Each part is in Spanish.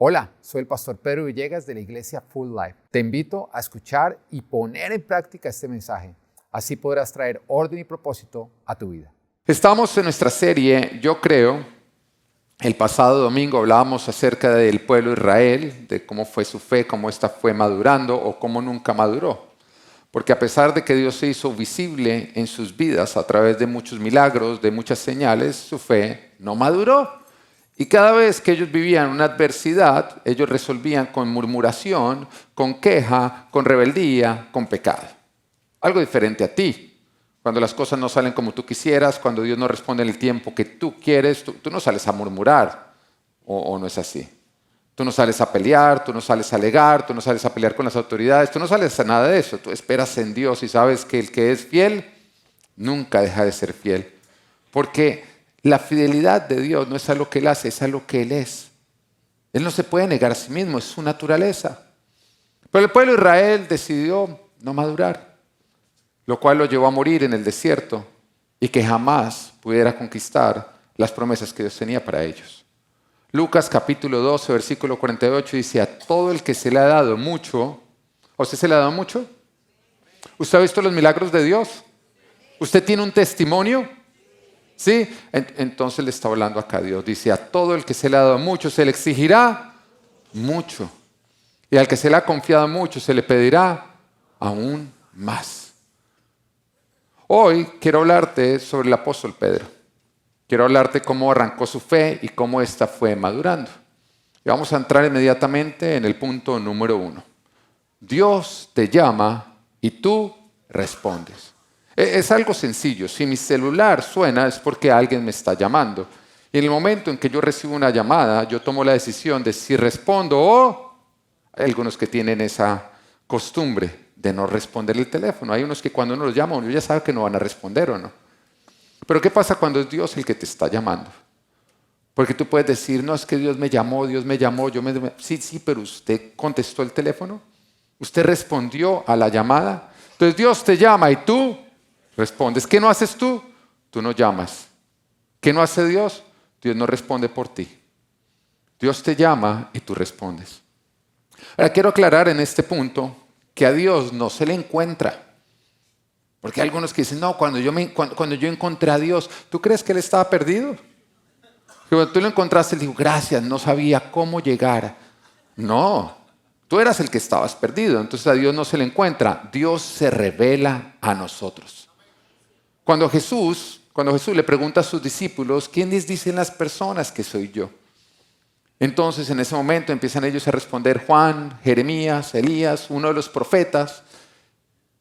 Hola, soy el pastor Pedro Villegas de la iglesia Full Life. Te invito a escuchar y poner en práctica este mensaje. Así podrás traer orden y propósito a tu vida. Estamos en nuestra serie, Yo Creo. El pasado domingo hablábamos acerca del pueblo de Israel, de cómo fue su fe, cómo ésta fue madurando o cómo nunca maduró. Porque a pesar de que Dios se hizo visible en sus vidas a través de muchos milagros, de muchas señales, su fe no maduró. Y cada vez que ellos vivían una adversidad, ellos resolvían con murmuración, con queja, con rebeldía, con pecado. Algo diferente a ti. Cuando las cosas no salen como tú quisieras, cuando Dios no responde en el tiempo que tú quieres, tú no sales a murmurar, o no es así. Tú no sales a pelear, tú no sales a alegar, tú no sales a pelear con las autoridades, tú no sales a nada de eso. Tú esperas en Dios y sabes que el que es fiel nunca deja de ser fiel. Porque la fidelidad de Dios no es a lo que Él hace, es a lo que Él es. Él no se puede negar a sí mismo, es su naturaleza. Pero el pueblo de Israel decidió no madurar, lo cual lo llevó a morir en el desierto y que jamás pudiera conquistar las promesas que Dios tenía para ellos. Lucas capítulo 12, versículo 48 dice, a todo el que se le ha dado mucho, ¿a usted se le ha dado mucho? ¿Usted ha visto los milagros de Dios? ¿Usted tiene un testimonio? ¿Sí? Entonces le está hablando acá Dios. Dice, a todo el que se le ha dado mucho, se le exigirá mucho. Y al que se le ha confiado mucho, se le pedirá aún más. Hoy quiero hablarte sobre el apóstol Pedro. Quiero hablarte cómo arrancó su fe y cómo ésta fue madurando. Y vamos a entrar inmediatamente en el punto número 1. Dios te llama y tú respondes. Es algo sencillo. Si mi celular suena es porque alguien me está llamando. Y en el momento en que yo recibo una llamada, yo tomo la decisión de si respondo o... Hay algunos que tienen esa costumbre de no responder el teléfono. Hay unos que cuando uno los llama, uno ya sabe que no van a responder o no. Pero ¿qué pasa cuando es Dios el que te está llamando? Porque tú puedes decir, no, es que Dios me llamó, Sí, pero usted contestó el teléfono. Usted respondió a la llamada. Entonces Dios te llama y tú respondes. ¿Qué no haces tú? Tú no llamas. ¿Qué no hace Dios? Dios no responde por ti. Dios te llama y tú respondes. Ahora quiero aclarar en este punto que a Dios no se le encuentra. Porque hay algunos que dicen, no, cuando yo encontré a Dios, ¿tú crees que Él estaba perdido? Que cuando tú lo encontraste, Él dijo, gracias, no sabía cómo llegar. No, tú eras el que estabas perdido. Entonces a Dios no se le encuentra. Dios se revela a nosotros. Cuando Jesús le pregunta a sus discípulos, ¿quiénes dicen las personas que soy yo? Entonces en ese momento empiezan ellos a responder Juan, Jeremías, Elías, uno de los profetas.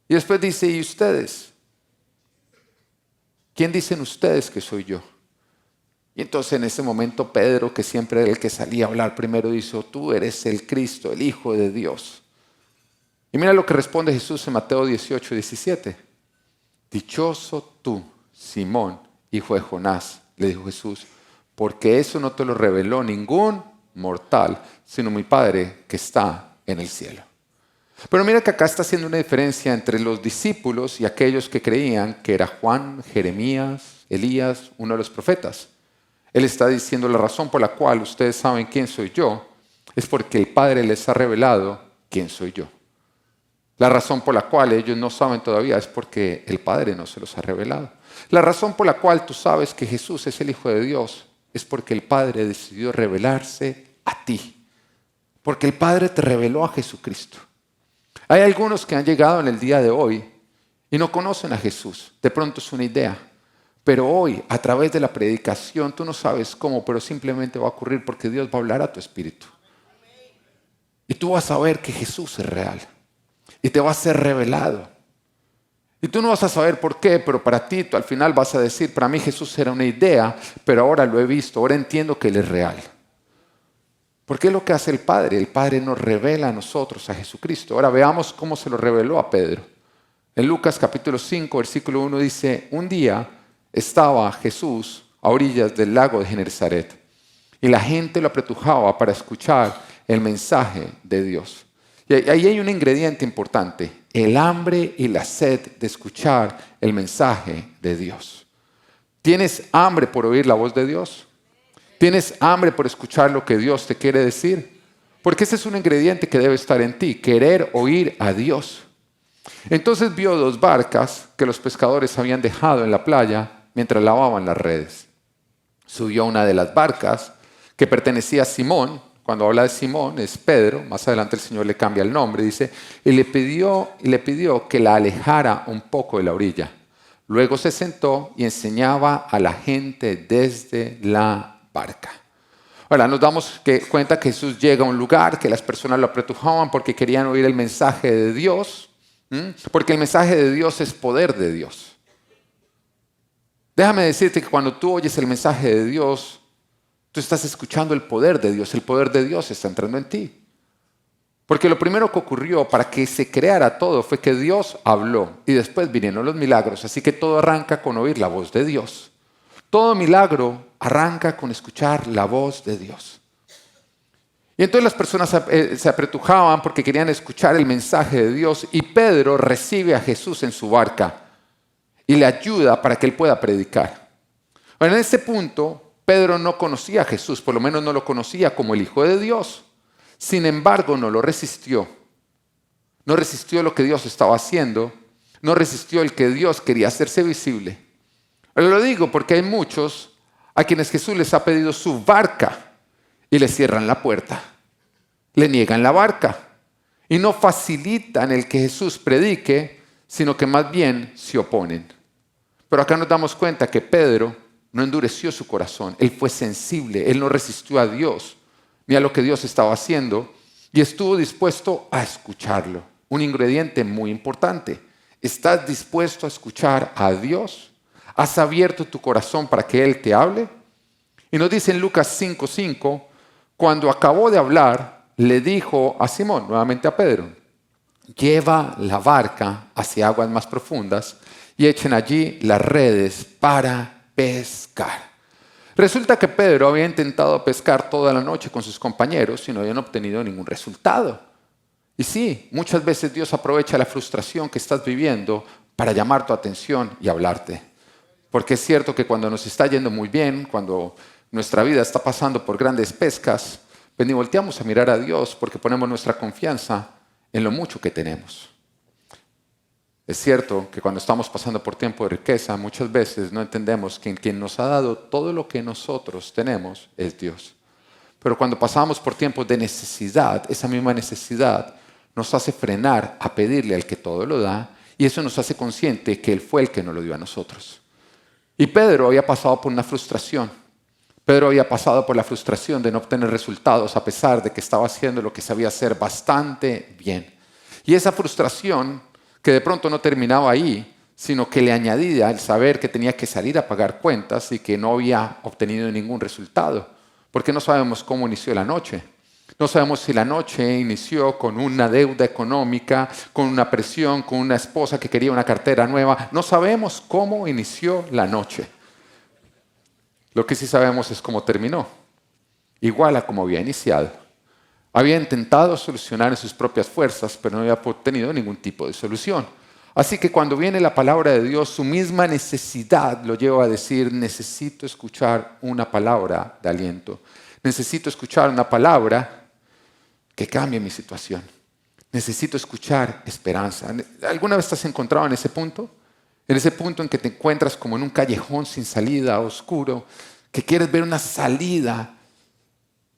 Y después dice, ¿y ustedes? ¿Quién dicen ustedes que soy yo? Y entonces en ese momento Pedro, que siempre era el que salía a hablar primero, dice, tú eres el Cristo, el Hijo de Dios. Y mira lo que responde Jesús en Mateo 18, 17. Dichoso tú, Simón, hijo de Jonás, le dijo Jesús, porque eso no te lo reveló ningún mortal, sino mi Padre que está en el cielo. Pero mira que acá está haciendo una diferencia entre los discípulos y aquellos que creían que era Juan, Jeremías, Elías, uno de los profetas. Él está diciendo la razón por la cual ustedes saben quién soy yo, es porque el Padre les ha revelado quién soy yo. La razón por la cual ellos no saben todavía es porque el Padre no se los ha revelado. La razón por la cual tú sabes que Jesús es el Hijo de Dios es porque el Padre decidió revelarse a ti. Porque el Padre te reveló a Jesucristo. Hay algunos que han llegado en el día de hoy y no conocen a Jesús. De pronto es una idea. Pero hoy, a través de la predicación, tú no sabes cómo, pero simplemente va a ocurrir porque Dios va a hablar a tu espíritu. Y tú vas a ver que Jesús es real. Y te va a ser revelado. Y tú no vas a saber por qué, pero para ti, tú al final vas a decir, para mí Jesús era una idea, pero ahora lo he visto, ahora entiendo que Él es real. Porque es lo que hace el Padre. El Padre nos revela a nosotros, a Jesucristo. Ahora veamos cómo se lo reveló a Pedro. En Lucas capítulo 5, versículo 1 dice, un día estaba Jesús a orillas del lago de Genesaret y la gente lo apretujaba para escuchar el mensaje de Dios. Y ahí hay un ingrediente importante, el hambre y la sed de escuchar el mensaje de Dios. ¿Tienes hambre por oír la voz de Dios? ¿Tienes hambre por escuchar lo que Dios te quiere decir? Porque ese es un ingrediente que debe estar en ti, querer oír a Dios. Entonces vio 2 barcas que los pescadores habían dejado en la playa mientras lavaban las redes. Subió a una de las barcas que pertenecía a Simón. Cuando habla de Simón es Pedro. Más adelante el Señor le cambia el nombre. Dice, y le pidió que la alejara un poco de la orilla. Luego se sentó y enseñaba a la gente desde la barca. Ahora nos damos cuenta que Jesús llega a un lugar que las personas lo apretujaban porque querían oír el mensaje de Dios. Porque el mensaje de Dios es poder de Dios. Déjame decirte que cuando tú oyes el mensaje de Dios, tú estás escuchando el poder de Dios. El poder de Dios está entrando en ti. Porque lo primero que ocurrió para que se creara todo fue que Dios habló y después vinieron los milagros. Así que todo arranca con oír la voz de Dios. Todo milagro arranca con escuchar la voz de Dios. Y entonces las personas se apretujaban porque querían escuchar el mensaje de Dios y Pedro recibe a Jesús en su barca y le ayuda para que él pueda predicar. Bueno, en este punto, Pedro no conocía a Jesús, por lo menos no lo conocía como el Hijo de Dios. Sin embargo, no lo resistió. No resistió lo que Dios estaba haciendo. No resistió el que Dios quería hacerse visible. Pero lo digo porque hay muchos a quienes Jesús les ha pedido su barca y le cierran la puerta. Le niegan la barca y no facilitan el que Jesús predique, sino que más bien se oponen. Pero acá nos damos cuenta que Pedro no endureció su corazón. Él fue sensible, él no resistió a Dios ni a lo que Dios estaba haciendo y estuvo dispuesto a escucharlo. Un ingrediente muy importante. ¿Estás dispuesto a escuchar a Dios? ¿Has abierto tu corazón para que Él te hable? Y nos dice en Lucas 5:5, cuando acabó de hablar, le dijo a Simón, nuevamente a Pedro, lleva la barca hacia aguas más profundas y echen allí las redes para pescar. Resulta que Pedro había intentado pescar toda la noche con sus compañeros y no habían obtenido ningún resultado. Y sí, muchas veces Dios aprovecha la frustración que estás viviendo para llamar tu atención y hablarte. Porque es cierto que cuando nos está yendo muy bien, cuando nuestra vida está pasando por grandes pescas, pues ni volteamos a mirar a Dios porque ponemos nuestra confianza en lo mucho que tenemos. Es cierto que cuando estamos pasando por tiempo de riqueza, muchas veces no entendemos que quien nos ha dado todo lo que nosotros tenemos es Dios. Pero cuando pasamos por tiempos de necesidad, esa misma necesidad nos hace frenar a pedirle al que todo lo da y eso nos hace consciente que Él fue el que nos lo dio a nosotros. Y Pedro había pasado por una frustración. Pedro había pasado por la frustración de no obtener resultados a pesar de que estaba haciendo lo que sabía hacer bastante bien. Y esa frustración, que de pronto no terminaba ahí, sino que le añadía el saber que tenía que salir a pagar cuentas y que no había obtenido ningún resultado. Porque no sabemos cómo inició la noche. No sabemos si la noche inició con una deuda económica, con una presión, con una esposa que quería una cartera nueva. No sabemos cómo inició la noche. Lo que sí sabemos es cómo terminó. Igual a como había iniciado. Había intentado solucionar en sus propias fuerzas, pero no había obtenido ningún tipo de solución. Así que cuando viene la palabra de Dios, su misma necesidad lo lleva a decir, necesito escuchar una palabra de aliento. Necesito escuchar una palabra que cambie mi situación. Necesito escuchar esperanza. ¿Alguna vez te has encontrado en ese punto? En ese punto en que te encuentras como en un callejón sin salida, oscuro, que quieres ver una salida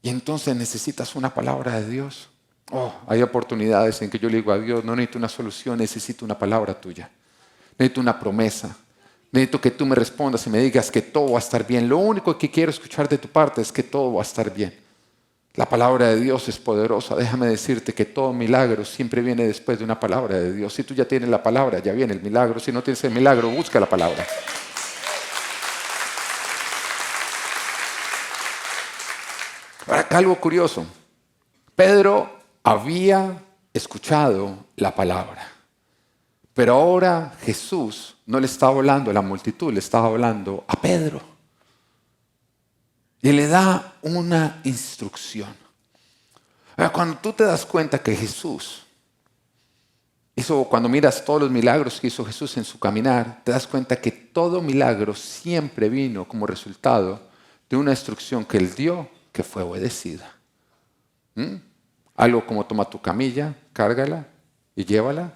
y entonces necesitas una palabra de Dios. Hay oportunidades en que yo le digo a Dios, no necesito una solución, necesito una palabra tuya. Necesito una promesa. Necesito que tú me respondas y me digas que todo va a estar bien. Lo único que quiero escuchar de tu parte es que todo va a estar bien. La palabra de Dios es poderosa. Déjame decirte que todo milagro siempre viene después de una palabra de Dios. Si tú ya tienes la palabra, ya viene el milagro. Si no tienes el milagro, busca la palabra. Ahora, acá algo curioso. Pedro había escuchado la palabra. Pero ahora Jesús no le estaba hablando a la multitud, le estaba hablando a Pedro. Y le da una instrucción. Ahora, cuando tú te das cuenta que Jesús cuando miras todos los milagros que hizo Jesús en su caminar, te das cuenta que todo milagro siempre vino como resultado de una instrucción que Él dio que fue obedecida. Algo como toma tu camilla, cárgala y llévala,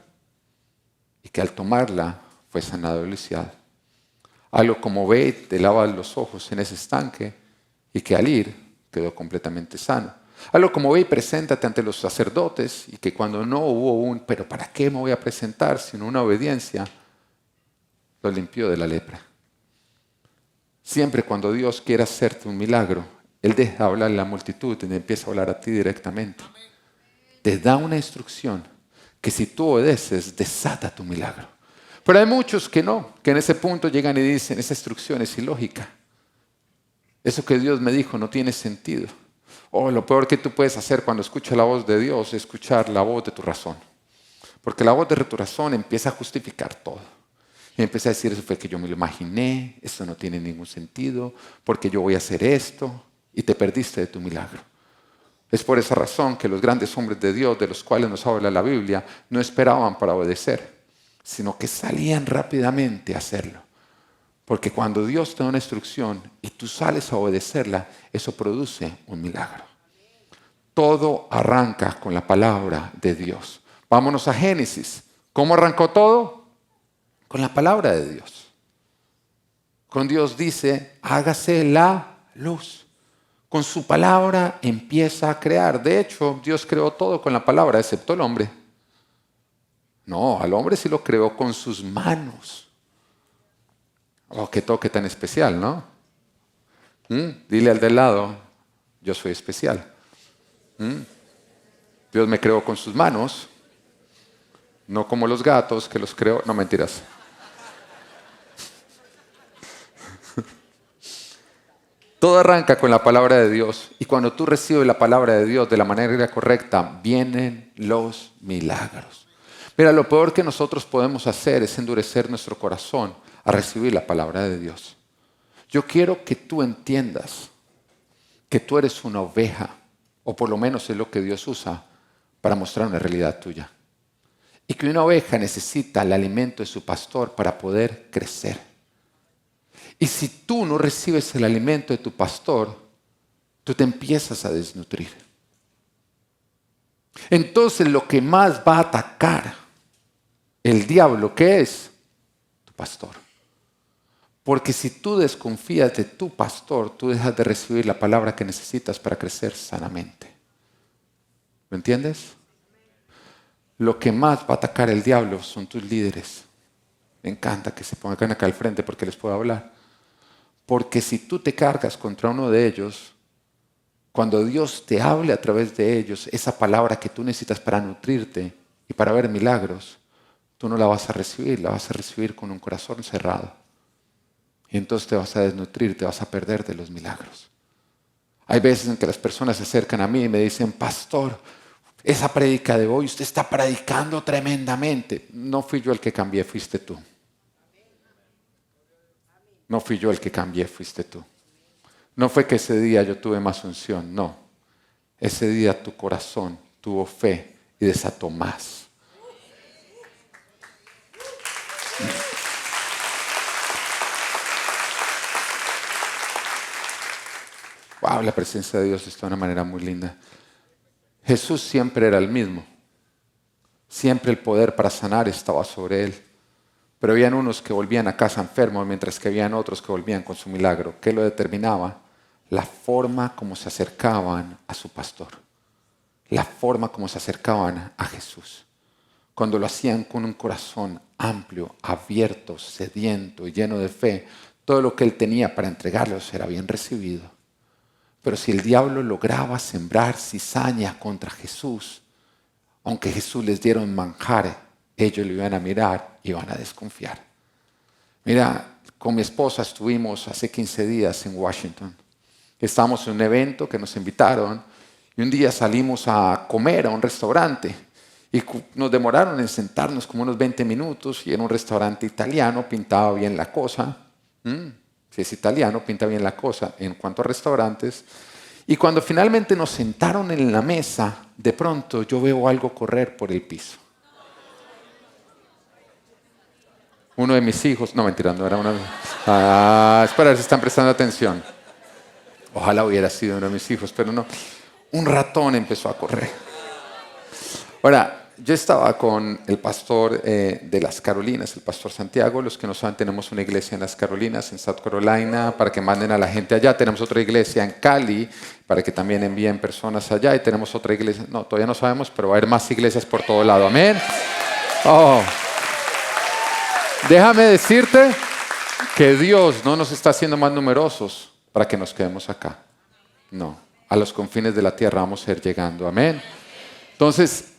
y que al tomarla fue sanado y lisiado. Algo como ve y te lavas los ojos en ese estanque, y que al ir quedó completamente sano. Algo como ve y preséntate ante los sacerdotes, y que cuando no hubo pero ¿para qué me voy a presentar? Sino una obediencia, lo limpió de la lepra. Siempre cuando Dios quiere hacerte un milagro, Él deja hablar a la multitud y empieza a hablar a ti directamente. Te da una instrucción que si tú obedeces, desata tu milagro. Pero hay muchos que no, que en ese punto llegan y dicen, esa instrucción es ilógica. Eso que Dios me dijo no tiene sentido. O lo peor que tú puedes hacer cuando escuchas la voz de Dios es escuchar la voz de tu razón. Porque la voz de tu razón empieza a justificar todo. Y empieza a decir, eso fue que yo me lo imaginé, esto no tiene ningún sentido, porque yo voy a hacer esto, y te perdiste de tu milagro. Es por esa razón que los grandes hombres de Dios, de los cuales nos habla la Biblia, no esperaban para obedecer, sino que salían rápidamente a hacerlo. Porque cuando Dios te da una instrucción y tú sales a obedecerla, eso produce un milagro. Todo arranca con la palabra de Dios. Vámonos a Génesis. ¿Cómo arrancó todo? Con la palabra de Dios. Con Dios dice, hágase la luz. Con su palabra empieza a crear. De hecho, Dios creó todo con la palabra, excepto el hombre. No, al hombre sí lo creó con sus manos. Oh, qué toque tan especial, ¿no? Dile al del lado, yo soy especial. Dios me creó con sus manos, no como los gatos que los creó. No, mentiras. Todo arranca con la palabra de Dios, y cuando tú recibes la palabra de Dios de la manera correcta, vienen los milagros. Mira, lo peor que nosotros podemos hacer es endurecer nuestro corazón a recibir la palabra de Dios. Yo quiero que tú entiendas que tú eres una oveja, o por lo menos es lo que Dios usa para mostrar una realidad tuya. Y que una oveja necesita el alimento de su pastor para poder crecer. Y si tú no recibes el alimento de tu pastor, tú te empiezas a desnutrir. Entonces lo que más va a atacar el diablo, ¿qué es? Tu pastor. Porque si tú desconfías de tu pastor, tú dejas de recibir la palabra que necesitas para crecer sanamente. ¿Me entiendes? Lo que más va a atacar el diablo son tus líderes. Me encanta que se pongan acá al frente porque les puedo hablar. Porque si tú te cargas contra uno de ellos, cuando Dios te hable a través de ellos, esa palabra que tú necesitas para nutrirte y para ver milagros, tú no la vas a recibir con un corazón cerrado. Y entonces te vas a desnutrir, te vas a perder de los milagros. Hay veces en que las personas se acercan a mí y me dicen, pastor, esa prédica de hoy, usted está predicando tremendamente. No fui yo el que cambié, fuiste tú. No fui yo el que cambié, fuiste tú. No fue que ese día yo tuve más unción, no. Ese día tu corazón tuvo fe y desató más. Wow, la presencia de Dios está de una manera muy linda. Jesús siempre era el mismo. Siempre el poder para sanar estaba sobre él. Pero habían unos que volvían a casa enfermos, mientras que habían otros que volvían con su milagro. ¿Qué lo determinaba? La forma como se acercaban a su pastor. La forma como se acercaban a Jesús. Cuando lo hacían con un corazón amplio, abierto, sediento y lleno de fe, todo lo que él tenía para entregarlos era bien recibido. Pero si el diablo lograba sembrar cizaña contra Jesús, aunque Jesús les diera un manjar, ellos lo iban a mirar y iban a desconfiar. Mira, con mi esposa estuvimos hace 15 días en Washington. Estábamos en un evento que nos invitaron y un día salimos a comer a un restaurante y nos demoraron en sentarnos como unos 20 minutos y en un restaurante italiano pintaba bien la cosa. Si es italiano, pinta bien la cosa en cuanto a restaurantes. Y cuando finalmente nos sentaron en la mesa, de pronto yo veo algo correr por el piso. Uno de mis hijos, no mentira, no era uno de... espera, si están prestando atención. Ojalá hubiera sido uno de mis hijos, pero no. Un ratón empezó a correr. Ahora, yo estaba con el pastor de las Carolinas, el pastor Santiago. Los que no saben, tenemos una iglesia en las Carolinas, en South Carolina, para que manden a la gente allá. Tenemos otra iglesia en Cali, para que también envíen personas allá. Y tenemos otra iglesia, no, todavía no sabemos, pero va a haber más iglesias por todo lado. Amén. Oh. Déjame decirte que Dios no nos está haciendo más numerosos para que nos quedemos acá. No, a los confines de la tierra vamos a ir llegando. Amén. Entonces,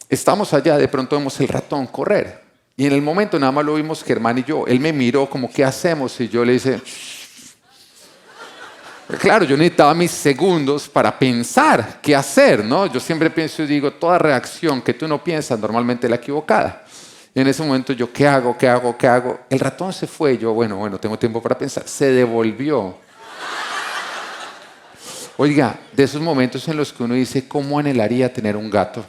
estamos allá, de pronto vemos el ratón correr. Y en el momento nada más lo vimos Germán y yo. Él me miró como, ¿qué hacemos? Y yo le hice... Claro, yo necesitaba mis segundos para pensar qué hacer, ¿no? Yo siempre pienso y digo, toda reacción que tú no piensas normalmente es la equivocada. Y en ese momento yo, ¿qué hago? ¿Qué hago? ¿Qué hago? El ratón se fue. Yo, bueno, tengo tiempo para pensar. Se devolvió. Oiga, de esos momentos en los que uno dice, ¿cómo anhelaría tener un gato?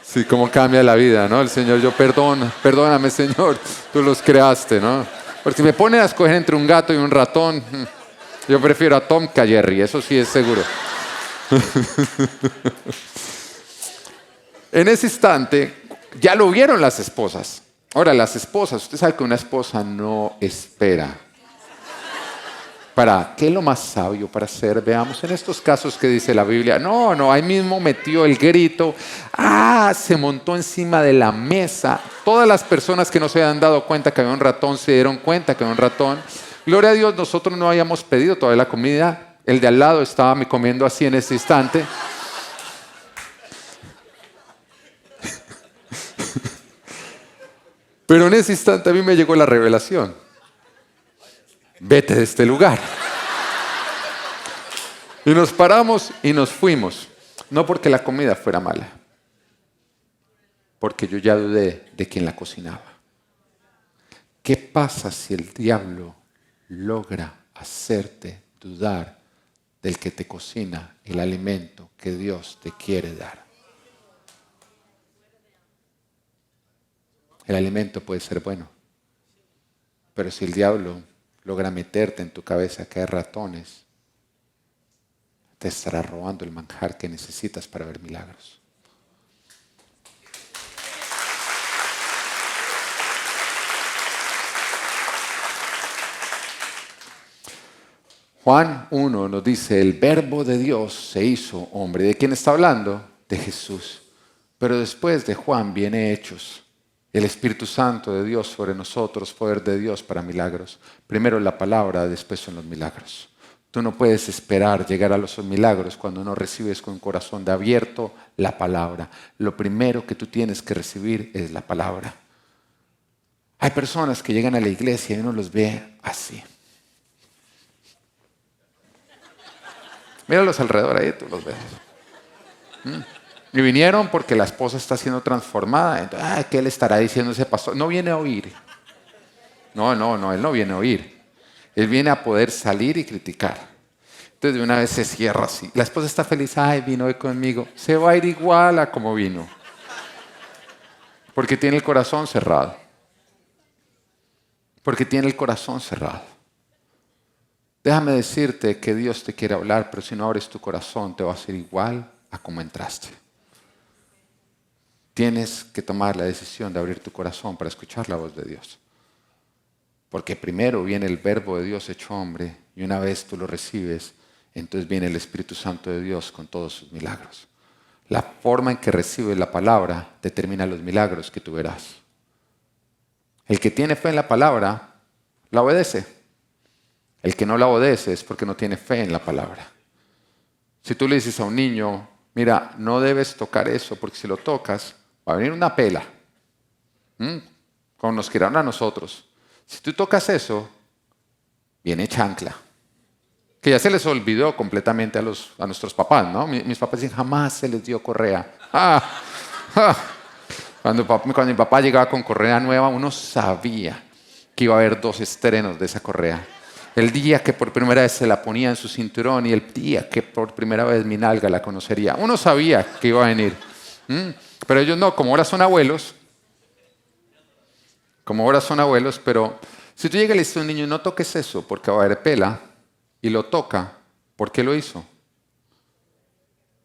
Sí, cómo cambia la vida, ¿no? El Señor, perdóname, Señor, tú los creaste, ¿no? Porque si me ponen a escoger entre un gato y un ratón, yo prefiero a Tom que a Jerry, eso sí es seguro. En ese instante, ya lo vieron las esposas. Ahora, las esposas, usted sabe que una esposa no espera. ¿Qué es lo más sabio para hacer? Veamos en estos casos que dice la Biblia. No, ahí mismo metió el grito. Se montó encima de la mesa. Todas las personas que no se habían dado cuenta que había un ratón se dieron cuenta que había un ratón. Gloria a Dios, nosotros no habíamos pedido todavía la comida. El de al lado estaba comiendo así en ese instante. Pero en ese instante a mí me llegó la revelación. Vete de este lugar. Y nos paramos y nos fuimos. No porque la comida fuera mala, porque yo ya dudé de quién la cocinaba. ¿Qué pasa si el diablo logra hacerte dudar del que te cocina el alimento que Dios te quiere dar? El alimento puede ser bueno, pero si el diablo logra meterte en tu cabeza que hay ratones, te estará robando el manjar que necesitas para ver milagros. Juan 1 nos dice, el verbo de Dios se hizo hombre. ¿De quién está hablando? De Jesús. Pero después de Juan viene Hechos. El Espíritu Santo de Dios sobre nosotros, poder de Dios para milagros. Primero la palabra, después son los milagros. Tú no puedes esperar llegar a los milagros cuando no recibes con un corazón de abierto la palabra. Lo primero que tú tienes que recibir es la palabra. Hay personas que llegan a la iglesia y uno los ve así. Míralos alrededor ahí, tú los ves. Y vinieron porque la esposa está siendo transformada. Entonces, ¿qué le estará diciendo ese pastor? No viene a oír. No, él no viene a oír. Él viene a poder salir y criticar. Entonces de una vez se cierra así. La esposa está feliz. Vino hoy conmigo. Se va a ir igual a como vino. Porque tiene el corazón cerrado. Porque tiene el corazón cerrado. Déjame decirte que Dios te quiere hablar, pero si no abres tu corazón te va a ser igual a como entraste. Tienes que tomar la decisión de abrir tu corazón para escuchar la voz de Dios. Porque primero viene el verbo de Dios hecho hombre y una vez tú lo recibes, entonces viene el Espíritu Santo de Dios con todos sus milagros. La forma en que recibes la palabra determina los milagros que tú verás. El que tiene fe en la palabra, la obedece. El que no la obedece es porque no tiene fe en la palabra. Si tú le dices a un niño, mira, no debes tocar eso porque si lo tocas va a venir una pela. Como nos quieran a nosotros. Si tú tocas eso, viene chancla. Que ya se les olvidó completamente a nuestros papás, ¿no? Mis papás dicen, jamás se les dio correa. Cuando mi papá llegaba con correa nueva, uno sabía que iba a haber 2 estrenos de esa correa. El día que por primera vez se la ponía en su cinturón y el día que por primera vez mi nalga la conocería. Uno sabía que iba a venir. Pero ellos no, como ahora son abuelos, pero si tú llegas y le dices a un niño, no toques eso porque va a haber pela, y lo toca, ¿por qué lo hizo?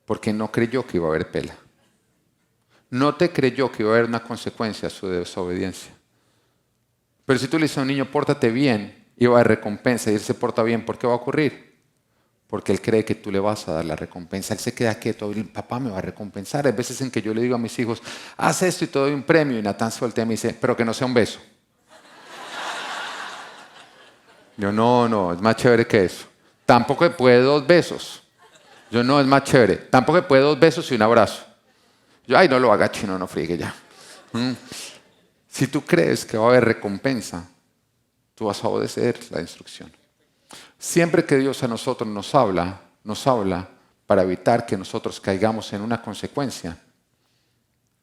Porque no creyó que iba a haber pela. No te creyó que iba a haber una consecuencia a su desobediencia. Pero si tú le dices a un niño, pórtate bien, y va a haber recompensa, y él se porta bien, ¿por qué va a ocurrir? Porque él cree que tú le vas a dar la recompensa. Él se queda quieto, el papá me va a recompensar. Hay veces en que yo le digo a mis hijos, haz esto y te doy un premio, y Natán se voltea y me dice, pero que no sea un beso. Yo, no, es más chévere que eso. Tampoco se puede 2 besos. Yo, no, es más chévere. Tampoco se puede 2 besos y un abrazo. Yo, ay, no lo haga, chino, no friegue ya. Si tú crees que va a haber recompensa, tú vas a obedecer la instrucción. Siempre que Dios a nosotros nos habla para evitar que nosotros caigamos en una consecuencia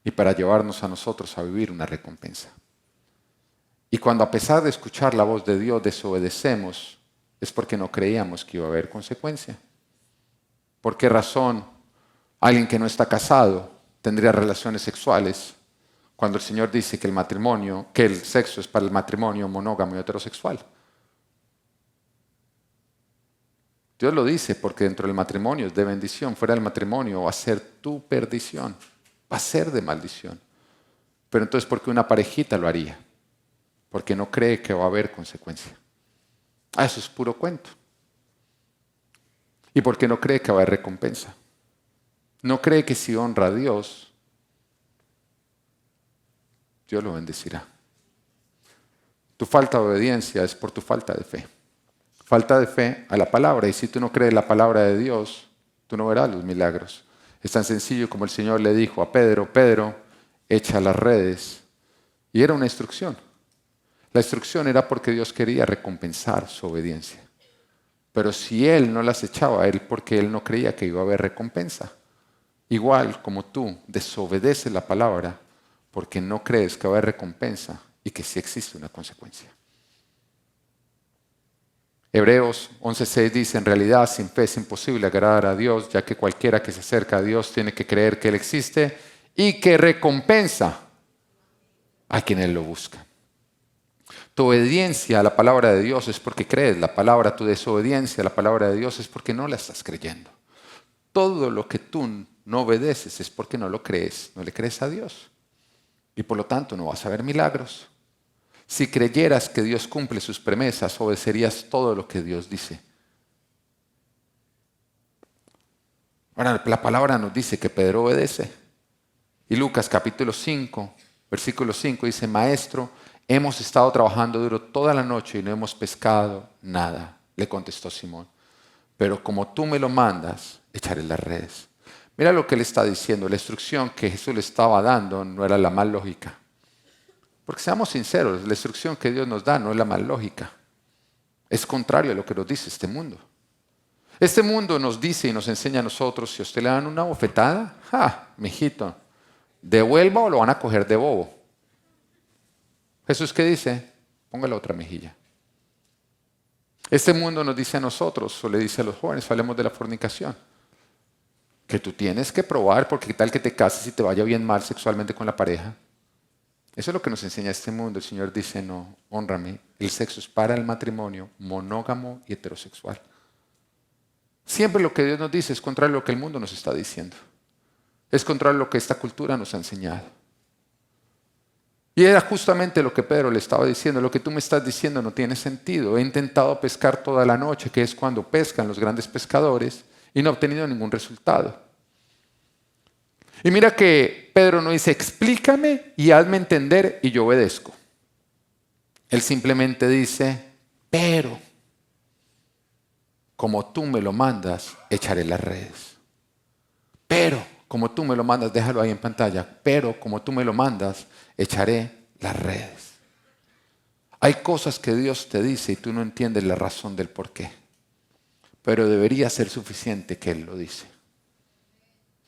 y para llevarnos a nosotros a vivir una recompensa. Y cuando a pesar de escuchar la voz de Dios desobedecemos, es porque no creíamos que iba a haber consecuencia. ¿Por qué razón alguien que no está casado tendría relaciones sexuales cuando el Señor dice que el sexo es para el matrimonio monógamo y heterosexual? Dios lo dice porque dentro del matrimonio es de bendición, fuera del matrimonio va a ser tu perdición, va a ser de maldición. Pero entonces, ¿por qué una parejita lo haría? Porque no cree que va a haber consecuencia. Eso es puro cuento. ¿Y por qué no cree que va a haber recompensa? No cree que si honra a Dios, Dios lo bendecirá. Tu falta de obediencia es por tu falta de fe. Falta de fe a la palabra. Y si tú no crees la palabra de Dios, tú no verás los milagros. Es tan sencillo como el Señor le dijo a Pedro, Pedro, echa las redes. Y era una instrucción. La instrucción era porque Dios quería recompensar su obediencia. Pero si Él no las echaba, Él porque Él no creía que iba a haber recompensa. Igual como tú desobedeces la palabra porque no crees que va a haber recompensa y que sí existe una consecuencia. Hebreos 11:6 dice, en realidad sin fe es imposible agradar a Dios, ya que cualquiera que se acerca a Dios tiene que creer que Él existe y que recompensa a quien Él lo busca. Tu obediencia a la palabra de Dios es porque crees la palabra, tu desobediencia a la palabra de Dios es porque no la estás creyendo. Todo lo que tú no obedeces es porque no lo crees, no le crees a Dios. Y por lo tanto no vas a ver milagros. Si creyeras que Dios cumple sus promesas, obedecerías todo lo que Dios dice. Ahora, la palabra nos dice que Pedro obedece. Y Lucas capítulo 5, versículo 5 dice, Maestro, hemos estado trabajando duro toda la noche y no hemos pescado nada. Le contestó Simón. Pero como tú me lo mandas, echaré las redes. Mira lo que él está diciendo. La instrucción que Jesús le estaba dando no era la más lógica. Porque seamos sinceros, la instrucción que Dios nos da no es la más lógica. Es contrario a lo que nos dice este mundo. Este mundo nos dice y nos enseña a nosotros, si a usted le dan una bofetada, mijito, devuelva o lo van a coger de bobo. Jesús, ¿qué dice? Ponga la otra mejilla. Este mundo nos dice a nosotros, o le dice a los jóvenes, hablemos de la fornicación, que tú tienes que probar porque qué tal que te cases y te vaya bien mal sexualmente con la pareja. Eso es lo que nos enseña este mundo. El Señor dice, no, hónrame. El sexo es para el matrimonio monógamo y heterosexual. Siempre lo que Dios nos dice es contrario a lo que el mundo nos está diciendo. Es contrario a lo que esta cultura nos ha enseñado. Y era justamente lo que Pedro le estaba diciendo. Lo que tú me estás diciendo no tiene sentido. He intentado pescar toda la noche, que es cuando pescan los grandes pescadores, y no he obtenido ningún resultado. Y mira que Pedro no dice, explícame y hazme entender y yo obedezco. Él simplemente dice, pero como tú me lo mandas, echaré las redes. Pero como tú me lo mandas, déjalo ahí en pantalla, pero como tú me lo mandas, echaré las redes. Hay cosas que Dios te dice y tú no entiendes la razón del por qué. Pero debería ser suficiente que Él lo dice.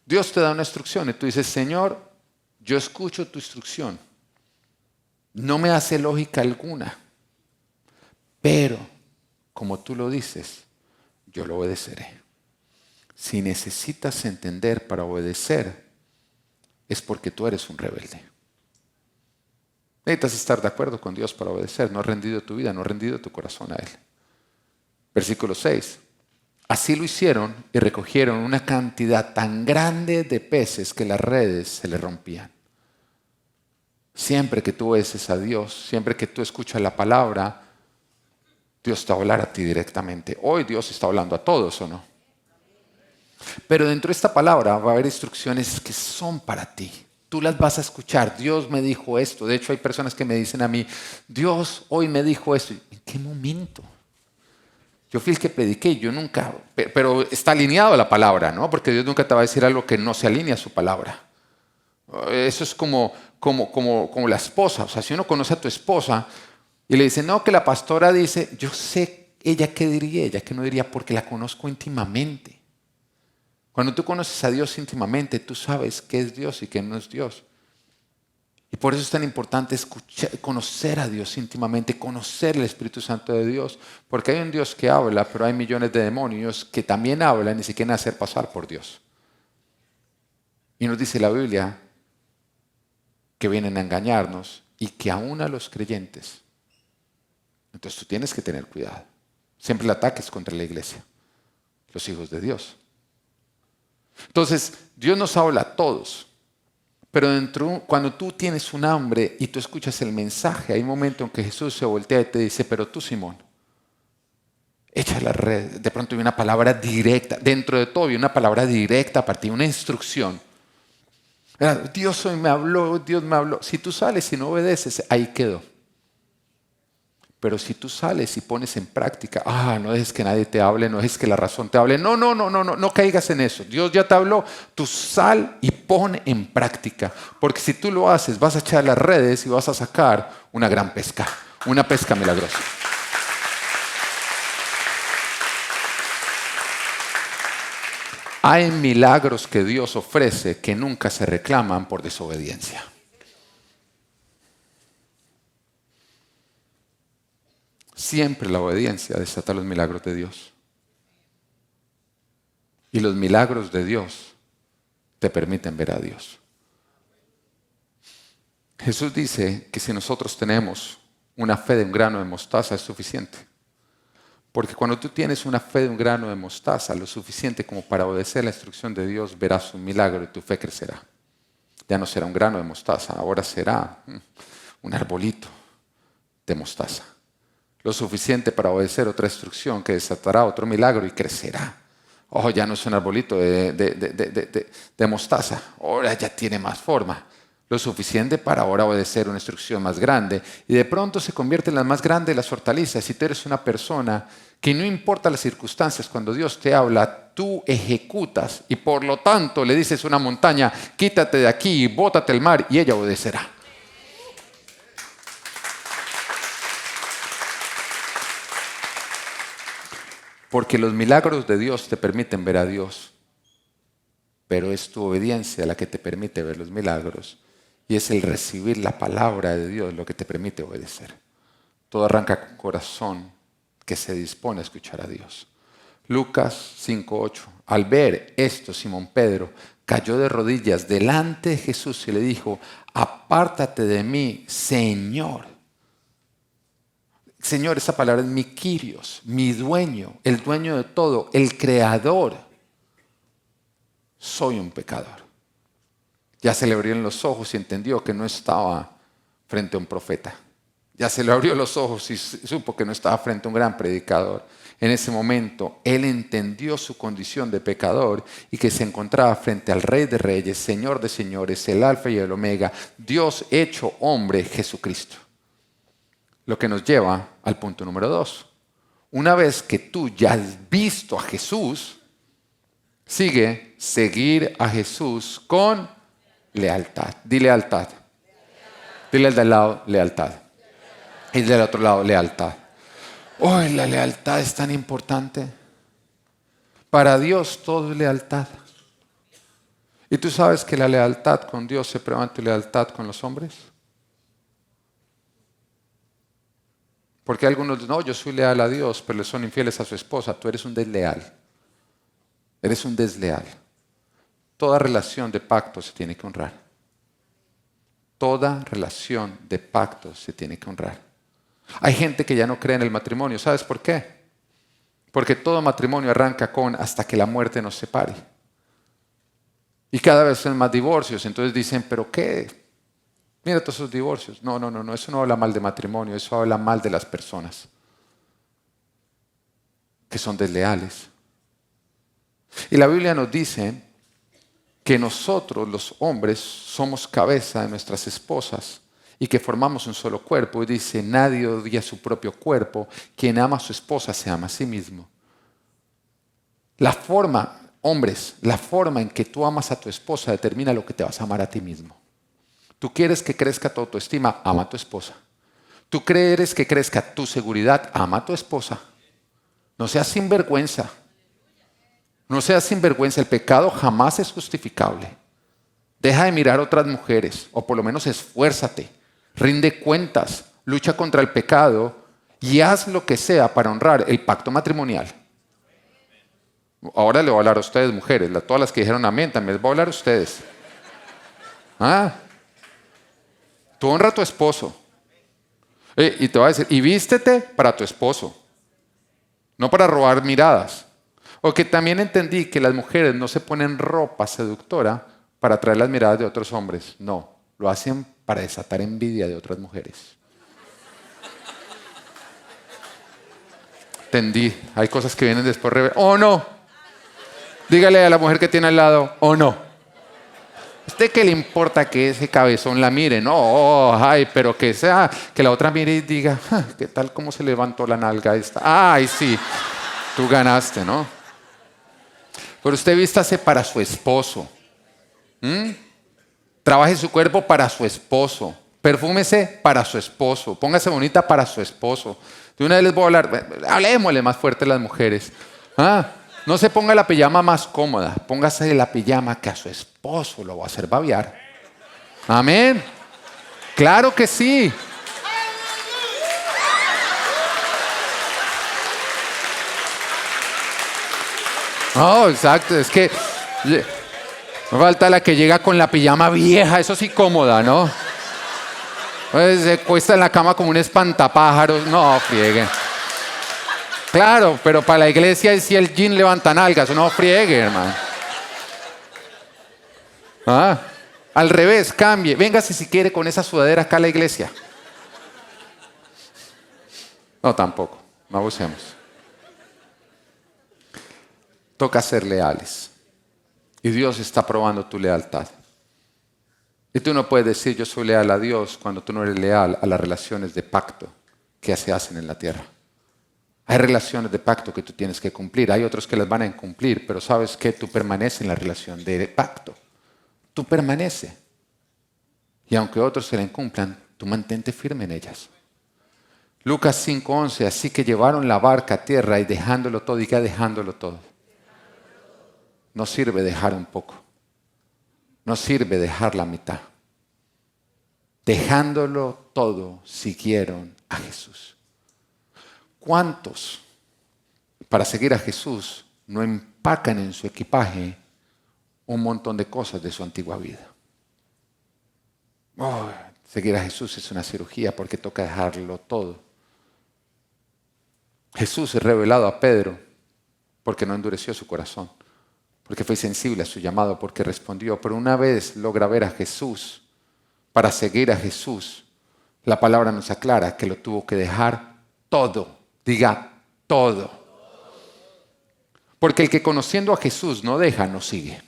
Dios te da una instrucción y tú dices, Señor, yo escucho tu instrucción. No me hace lógica alguna. Pero, como tú lo dices, yo lo obedeceré. Si necesitas entender para obedecer, es porque tú eres un rebelde. Necesitas estar de acuerdo con Dios para obedecer. No has rendido tu vida, no has rendido tu corazón a Él. Versículo 6. Así lo hicieron y recogieron una cantidad tan grande de peces que las redes se le rompían. Siempre que tú obedeces a Dios, siempre que tú escuchas la palabra, Dios te va a hablar a ti directamente. Hoy Dios está hablando a todos, ¿o no? Pero dentro de esta palabra va a haber instrucciones que son para ti. Tú las vas a escuchar. Dios me dijo esto. De hecho, hay personas que me dicen a mí, Dios hoy me dijo esto. ¿En qué momento? Yo fui el que prediqué, yo nunca, pero está alineado a la palabra, ¿no? Porque Dios nunca te va a decir algo que no se alinea a su palabra. Eso es como la esposa. O sea, si uno conoce a tu esposa y le dice, no, que la pastora dice, yo sé ella qué diría, ella qué no diría, porque la conozco íntimamente. Cuando tú conoces a Dios íntimamente, tú sabes qué es Dios y qué no es Dios. Y por eso es tan importante conocer a Dios íntimamente, conocer el Espíritu Santo de Dios. Porque hay un Dios que habla, pero hay millones de demonios que también hablan y se quieren hacer pasar por Dios. Y nos dice la Biblia que vienen a engañarnos y que aún a los creyentes. Entonces tú tienes que tener cuidado. Siempre el ataque es contra la iglesia, los hijos de Dios. Entonces, Dios nos habla a todos, pero cuando tú tienes un hambre y tú escuchas el mensaje, hay un momento en que Jesús se voltea y te dice, pero tú, Simón, echa la red. De pronto hay una palabra directa, dentro de todo hay una palabra directa para ti, una instrucción. Dios hoy me habló, Dios me habló. Si tú sales y no obedeces, ahí quedó. Pero si tú sales y pones en práctica, no dejes que nadie te hable, no dejes que la razón te hable, no caigas en eso. Dios ya te habló, tú sal y pon en práctica. Porque si tú lo haces, vas a echar las redes y vas a sacar una gran pesca, una pesca milagrosa. Hay milagros que Dios ofrece que nunca se reclaman por desobediencia. Siempre la obediencia desata los milagros de Dios. Y los milagros de Dios te permiten ver a Dios. Jesús dice que si nosotros tenemos una fe de un grano de mostaza es suficiente. Porque cuando tú tienes una fe de un grano de mostaza, lo suficiente como para obedecer la instrucción de Dios, verás un milagro y tu fe crecerá. Ya no será un grano de mostaza, ahora será un arbolito de mostaza. Lo suficiente para obedecer otra instrucción que desatará otro milagro y crecerá. Ya no es un arbolito de mostaza, ahora ya tiene más forma. Lo suficiente para ahora obedecer una instrucción más grande y de pronto se convierte en la más grande de las hortalizas. Si tú eres una persona que no importa las circunstancias, cuando Dios te habla, tú ejecutas y por lo tanto le dices a una montaña, quítate de aquí, bótate al mar y ella obedecerá. Porque los milagros de Dios te permiten ver a Dios, pero es tu obediencia la que te permite ver los milagros y es el recibir la palabra de Dios lo que te permite obedecer. Todo arranca con un corazón que se dispone a escuchar a Dios. Lucas 5:8. Al ver esto, Simón Pedro cayó de rodillas delante de Jesús y le dijo, apártate de mí, Señor. Señor, esa palabra es mi Kyrios, mi dueño, el dueño de todo, el creador. Soy un pecador. Ya se le abrieron los ojos y entendió que no estaba frente a un profeta. Ya se le abrió los ojos y supo que no estaba frente a un gran predicador. En ese momento, él entendió su condición de pecador y que se encontraba frente al Rey de Reyes, Señor de Señores, el Alfa y el Omega, Dios hecho hombre, Jesucristo. Lo que nos lleva al punto número 2. Una vez que tú ya has visto a Jesús, sigue seguir a Jesús con lealtad. Di lealtad. Dile al de al lado, lealtad. Y del otro lado, lealtad. La lealtad es tan importante. Para Dios todo es lealtad. ¿Y tú sabes que la lealtad con Dios se prueba en tu lealtad con los hombres? Porque algunos dicen, no, yo soy leal a Dios, pero le son infieles a su esposa. Tú eres un desleal. Eres un desleal. Toda relación de pacto se tiene que honrar. Toda relación de pacto se tiene que honrar. Hay gente que ya no cree en el matrimonio. ¿Sabes por qué? Porque todo matrimonio arranca con hasta que la muerte nos separe. Y cada vez son más divorcios. Entonces dicen, ¿pero qué? Mira todos esos divorcios. No, eso no habla mal de matrimonio, eso habla mal de las personas que son desleales. Y la Biblia nos dice que nosotros, los hombres, somos cabeza de nuestras esposas y que formamos un solo cuerpo. Y dice, nadie odia su propio cuerpo. Quien ama a su esposa se ama a sí mismo. La forma, hombres, la forma en que tú amas a tu esposa determina lo que te vas a amar a ti mismo. Tú quieres que crezca tu autoestima, ama a tu esposa. Tú quieres que crezca tu seguridad, ama a tu esposa. No seas sinvergüenza. No seas sinvergüenza. El pecado jamás es justificable. Deja de mirar a otras mujeres, o por lo menos esfuérzate. Rinde cuentas, lucha contra el pecado y haz lo que sea para honrar el pacto matrimonial. Ahora le voy a hablar a ustedes, mujeres, todas las que dijeron amén, también les voy a hablar a ustedes. Tú honra a tu esposo. Y te voy a decir, y vístete para tu esposo, no para robar miradas. O que también entendí que las mujeres no se ponen ropa seductora para atraer las miradas de otros hombres. No, lo hacen para desatar envidia de otras mujeres. Entendí, hay cosas que vienen después. ¡Oh, no! Dígale a la mujer que tiene al lado, ¡oh, no! ¿Usted qué le importa que ese cabezón la mire? No, pero que sea, que la otra mire y diga, ¿qué tal cómo se levantó la nalga esta? ¡Ay, sí! Tú ganaste, ¿no? Pero usted vístase para su esposo. Trabaje su cuerpo para su esposo. Perfúmese para su esposo. Póngase bonita para su esposo. De una vez les voy a hablar, hablemosle más fuerte a las mujeres. No se ponga la pijama más cómoda. Póngase la pijama que a su esposo lo va a hacer babear. Amén. Claro que sí. No, exacto. Es que me falta la que llega con la pijama vieja. Eso sí cómoda, ¿no? Pues se cuesta en la cama como un espantapájaros. No, friegue. Claro, pero para la iglesia es si el jean levanta nalgas. No friegue, hermano. Al revés, cambie. Véngase si quiere con esa sudadera acá a la iglesia. No, tampoco. No abusemos. Toca ser leales. Y Dios está probando tu lealtad. Y tú no puedes decir yo soy leal a Dios cuando tú no eres leal a las relaciones de pacto que se hacen en la tierra. Hay relaciones de pacto que tú tienes que cumplir. Hay otros que las van a incumplir, pero sabes que tú permaneces en la relación de pacto. Tú permaneces. Y aunque otros se la incumplan, tú mantente firme en ellas. Lucas 5:11, así que llevaron la barca a tierra y dejándolo todo, diga dejándolo todo. No sirve dejar un poco. No sirve dejar la mitad. Dejándolo todo, siguieron a Jesús. ¿Cuántos, para seguir a Jesús, no empacan en su equipaje un montón de cosas de su antigua vida? Seguir a Jesús es una cirugía porque toca dejarlo todo. Jesús es revelado a Pedro porque no endureció su corazón, porque fue sensible a su llamado, porque respondió. Pero una vez logra ver a Jesús, para seguir a Jesús, la palabra nos aclara que lo tuvo que dejar todo. Diga, todo. Porque el que conociendo a Jesús no deja, no sigue.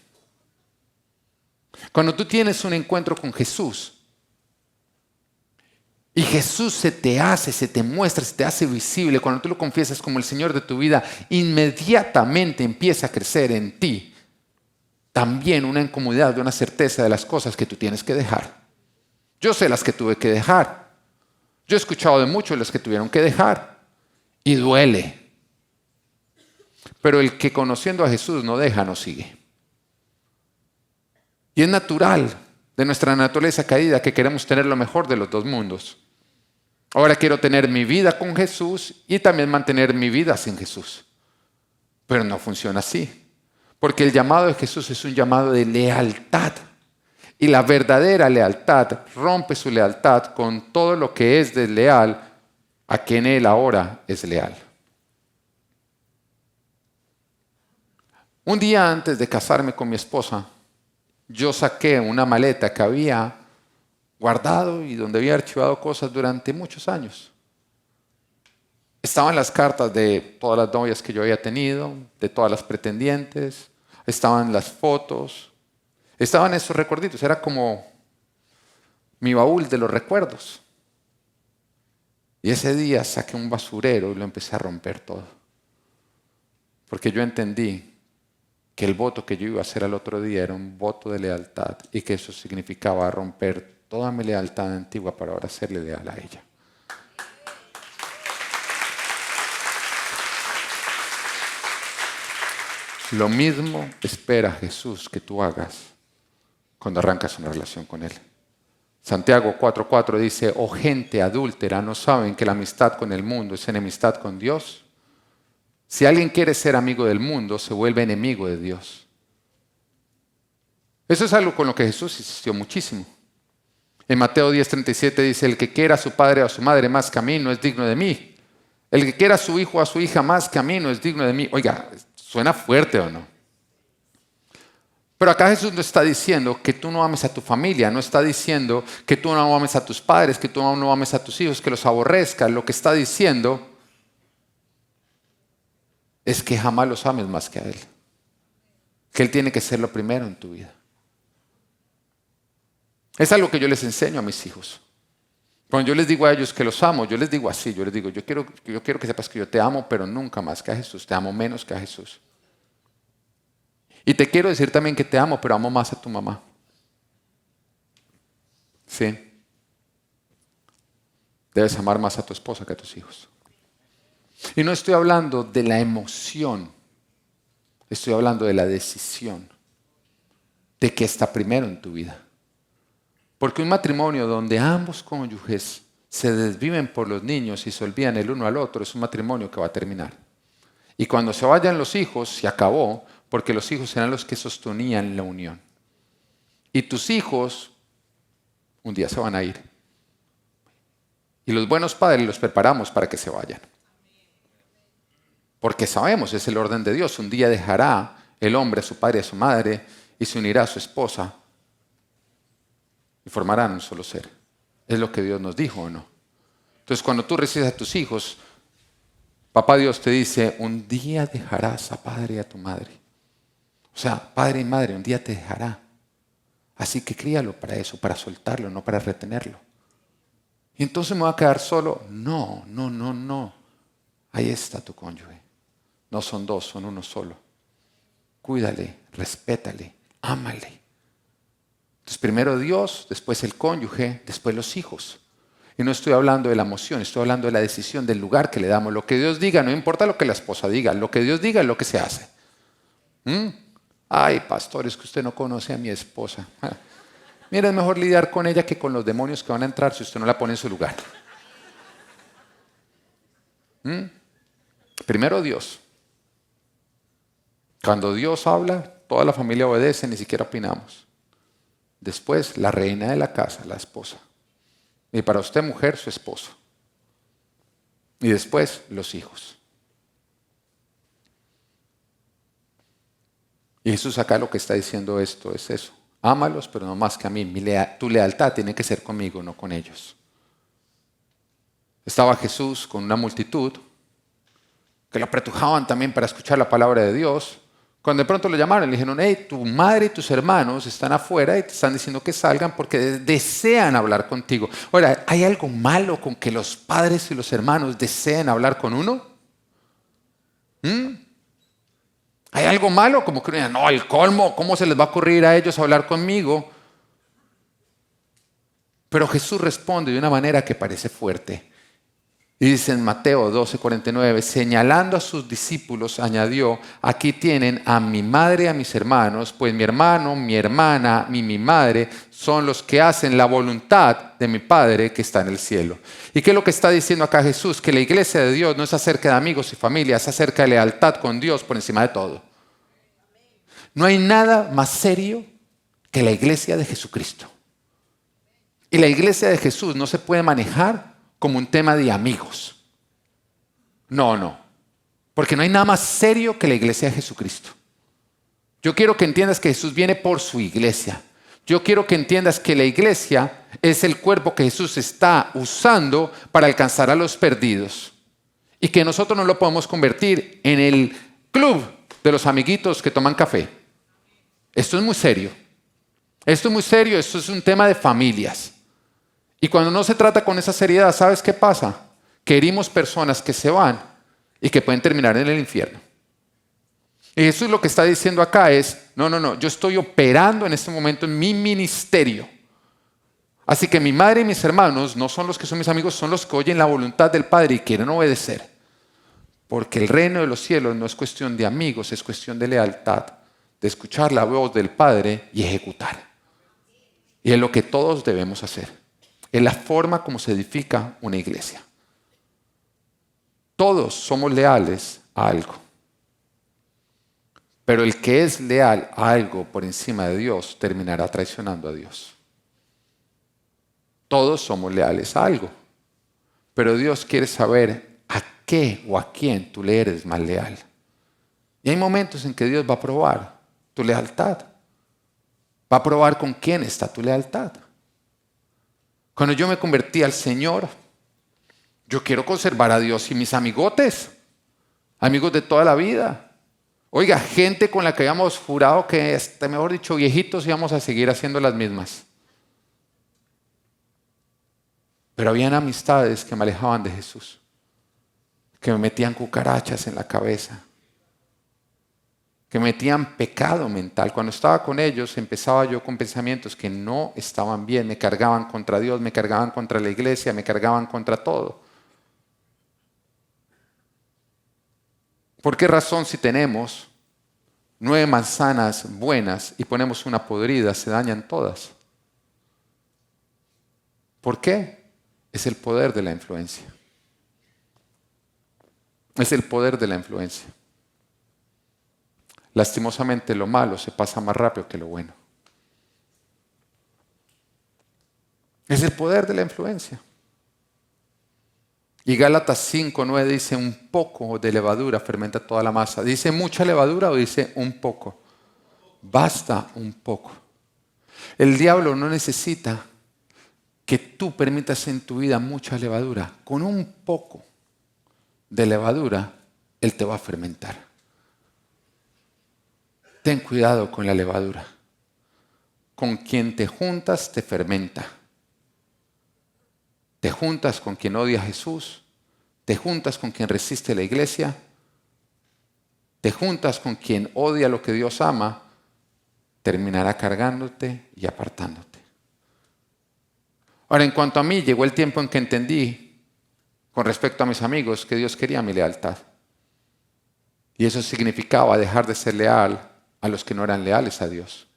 Cuando tú tienes un encuentro con Jesús, y Jesús se te muestra, se te hace visible, cuando tú lo confiesas como el Señor de tu vida, inmediatamente empieza a crecer en ti también una incomodidad, una certeza de las cosas que tú tienes que dejar. Yo sé las que tuve que dejar. Yo he escuchado de muchos las que tuvieron que dejar. Y duele. Pero el que conociendo a Jesús no deja, no sigue. Y es natural de nuestra naturaleza caída que queremos tener lo mejor de los dos mundos. Ahora quiero tener mi vida con Jesús y también mantener mi vida sin Jesús. Pero no funciona así. Porque el llamado de Jesús es un llamado de lealtad. Y la verdadera lealtad rompe su lealtad con todo lo que es desleal a quien Él ahora es leal. Un día antes de casarme con mi esposa, yo saqué una maleta que había guardado y donde había archivado cosas durante muchos años. Estaban las cartas de todas las novias que yo había tenido, de todas las pretendientes, estaban las fotos, estaban esos recuerditos, era como mi baúl de los recuerdos. Y ese día saqué un basurero y lo empecé a romper todo. Porque yo entendí que el voto que yo iba a hacer al otro día era un voto de lealtad y que eso significaba romper toda mi lealtad antigua para ahora serle leal a ella. Lo mismo espera Jesús que tú hagas cuando arrancas una relación con Él. Santiago 4:4 dice, oh gente adúltera, ¿no saben que la amistad con el mundo es enemistad con Dios? Si alguien quiere ser amigo del mundo, se vuelve enemigo de Dios. Eso es algo con lo que Jesús insistió muchísimo. En Mateo 10:37 dice, el que quiera a su padre o a su madre más que a mí no es digno de mí. El que quiera a su hijo o a su hija más que a mí no es digno de mí. Oiga, ¿suena fuerte o no? Pero acá Jesús no está diciendo que tú no ames a tu familia, no está diciendo que tú no ames a tus padres, que tú no ames a tus hijos, que los aborrezcas. Lo que está diciendo es que jamás los ames más que a Él. Que Él tiene que ser lo primero en tu vida. Es algo que yo les enseño a mis hijos. Cuando yo les digo a ellos que los amo, yo les digo así, yo les digo, yo quiero que sepas que yo te amo, pero nunca más que a Jesús, te amo menos que a Jesús. Y te quiero decir también que te amo, pero amo más a tu mamá. Sí. Debes amar más a tu esposa que a tus hijos. Y no estoy hablando de la emoción, estoy hablando de la decisión de qué está primero en tu vida. Porque un matrimonio donde ambos cónyuges se desviven por los niños y se olvidan el uno al otro es un matrimonio que va a terminar. Y cuando se vayan los hijos, se acabó, porque los hijos eran los que sostenían la unión. Y tus hijos un día se van a ir. Y los buenos padres los preparamos para que se vayan. Porque sabemos, es el orden de Dios. Un día dejará el hombre a su padre y a su madre y se unirá a su esposa y formarán un solo ser. Es lo que Dios nos dijo, ¿o no? Entonces, cuando tú recibes a tus hijos, Papá Dios te dice, un día dejarás a padre y a tu madre. O sea, padre y madre, un día te dejará. Así que críalo para eso, para soltarlo, no para retenerlo. Y entonces me voy a quedar solo. No. Ahí está tu cónyuge. No son dos, son uno solo. Cuídale, respétale, ámale. Entonces primero Dios, después el cónyuge, después los hijos. Y no estoy hablando de la emoción, estoy hablando de la decisión, del lugar que le damos. Lo que Dios diga, no importa lo que la esposa diga, lo que Dios diga es lo que se hace. Ay, pastor, es que usted no conoce a mi esposa. Mira, es mejor lidiar con ella que con los demonios que van a entrar si usted no la pone en su lugar. Primero Dios. Cuando Dios habla, toda la familia obedece, ni siquiera opinamos. Después, la reina de la casa, la esposa. Y para usted, mujer, su esposo. Y después, los hijos. Y Jesús acá lo que está diciendo esto es eso. Ámalos, pero no más que a mí. Tu lealtad tiene que ser conmigo, no con ellos. Estaba Jesús con una multitud que lo apretujaban también para escuchar la palabra de Dios. Cuando de pronto lo llamaron, le dijeron, hey, tu madre y tus hermanos están afuera y te están diciendo que salgan porque desean hablar contigo. Ahora, ¿hay algo malo con que los padres y los hermanos deseen hablar con uno? ¿Hay algo malo? Como que no, el colmo, ¿cómo se les va a ocurrir a ellos hablar conmigo? Pero Jesús responde de una manera que parece fuerte. Y dice en Mateo 12:49, señalando a sus discípulos, añadió, aquí tienen a mi madre y a mis hermanos, pues mi hermano, mi hermana y mi madre son los que hacen la voluntad de mi Padre que está en el cielo. ¿Y qué es lo que está diciendo acá Jesús? Que la iglesia de Dios no es acerca de amigos y familias, es acerca de lealtad con Dios por encima de todo. No hay nada más serio que la iglesia de Jesucristo. Y la iglesia de Jesús no se puede manejar como un tema de amigos. No. Porque no hay nada más serio que la iglesia de Jesucristo. Yo quiero que entiendas que Jesús viene por su iglesia. Yo quiero que entiendas que la iglesia es el cuerpo que Jesús está usando para alcanzar a los perdidos. Y que nosotros no lo podemos convertir en el club de los amiguitos que toman café. Esto es muy serio. Esto es muy serio, esto es un tema de familias. Y cuando no se trata con esa seriedad, ¿sabes qué pasa? Que herimos personas que se van y que pueden terminar en el infierno. Y Jesús lo que está diciendo acá es, no, yo estoy operando en este momento en mi ministerio. Así que mi madre y mis hermanos no son los que son mis amigos, son los que oyen la voluntad del Padre y quieren obedecer. Porque el reino de los cielos no es cuestión de amigos, es cuestión de lealtad, de escuchar la voz del Padre y ejecutar. Y es lo que todos debemos hacer. Es la forma como se edifica una iglesia. Todos somos leales a algo. Pero el que es leal a algo por encima de Dios terminará traicionando a Dios. Todos somos leales a algo. Pero Dios quiere saber a qué o a quién tú le eres más leal. Y hay momentos en que Dios va a probar tu lealtad. Va a probar con quién está tu lealtad. Cuando yo me convertí al Señor, yo quiero conservar a Dios y mis amigotes, amigos de toda la vida. Oiga, gente con la que habíamos jurado que, mejor dicho, viejitos íbamos a seguir haciendo las mismas. Pero habían amistades que me alejaban de Jesús, que me metían cucarachas en la cabeza, que me metían pecado mental. Cuando estaba con ellos, empezaba yo con pensamientos que no estaban bien, me cargaban contra Dios, me cargaban contra la iglesia, me cargaban contra todo. ¿Por qué razón si tenemos 9 manzanas buenas y ponemos una podrida, se dañan todas? ¿Por qué? Es el poder de la influencia. Es el poder de la influencia. Lastimosamente lo malo se pasa más rápido que lo bueno. Es el poder de la influencia. Y Gálatas 5:9 dice un poco de levadura fermenta toda la masa. ¿Dice mucha levadura o dice un poco? Basta un poco. El diablo no necesita que tú permitas en tu vida mucha levadura. Con un poco de levadura, él te va a fermentar. Ten cuidado con la levadura. Con quien te juntas te fermenta. Te juntas con quien odia a Jesús, te juntas con quien resiste la iglesia, te juntas con quien odia lo que Dios ama, terminará cargándote y apartándote. Ahora, en cuanto a mí, llegó el tiempo en que entendí, con respecto a mis amigos, que Dios quería mi lealtad. Y eso significaba dejar de ser leal a los que no eran leales a Dios,